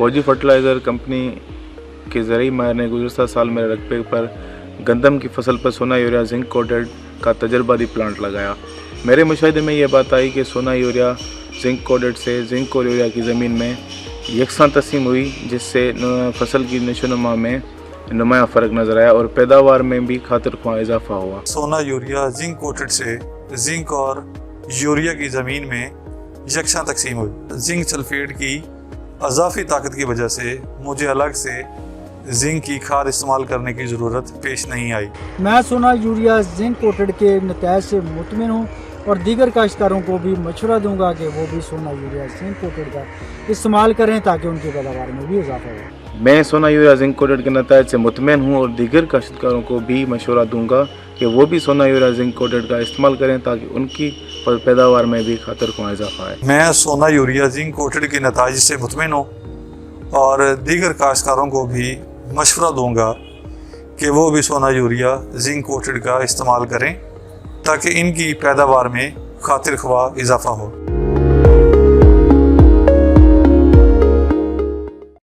फौजी fertiliser company के ज़रिए माहिर ने गुज़श्ता साल मेरे रकबे पर गंदम की फसल पर सोना यूरिया जिंक कोटेड का तजर्बाती प्लांट लगाया। मेरे मुशाहिदे में यह बात आई कि सोना यूरिया जिंक कोटेड से जिंक और यूरिया की ज़मीन में यकसां तकसीम हुई, जिससे फसल की नशोनुमा में नुमाया फ़र्क नज़र आया और पैदावार में भी खातिर ख्वाह इजाफा हुआ। सोना यूरिया जिंक कोटेड से जिंक और यूरिया की ज़मीन में यकसां तकसीम हुई। जिंक सल्फेट की अज़ाफ़ी ताकत की वजह से मुझे अलग से जिंक की खाद इस्तेमाल करने की ज़रूरत पेश नहीं आई। मैं सोना यूरिया जिंक कोटेड के नतायज से मुतमिन हूँ और दीगर काश्तकारों को भी मशवरा दूंगा कि वो भी सोना यूरिया जिंक कोटेड का इस्तेमाल करें ताकि उनकी पैदावार में भी इजाफा हो। मैं सोना यूरिया जिंक कोटेड के नतायज से मुतमिन हूँ और दीगर काश्तकारों को भी मशवरा दूंगा कि वो भी सोना यूरिया जिंक कोटेड का इस्तेमाल करें ताकि उनकी पैदावार में भी खातिर ख्वाह इजाफा है। मैं सोना यूरिया जिंक कोटेड के नताइज से मुतमिन हूँ और दीगर काश्तकारों को भी मशवरा दूंगा कि वो भी सोना यूरिया जिंक कोटेड का इस्तेमाल करें ताकि इनकी पैदावार में खातिर ख्वाह इजाफा हो।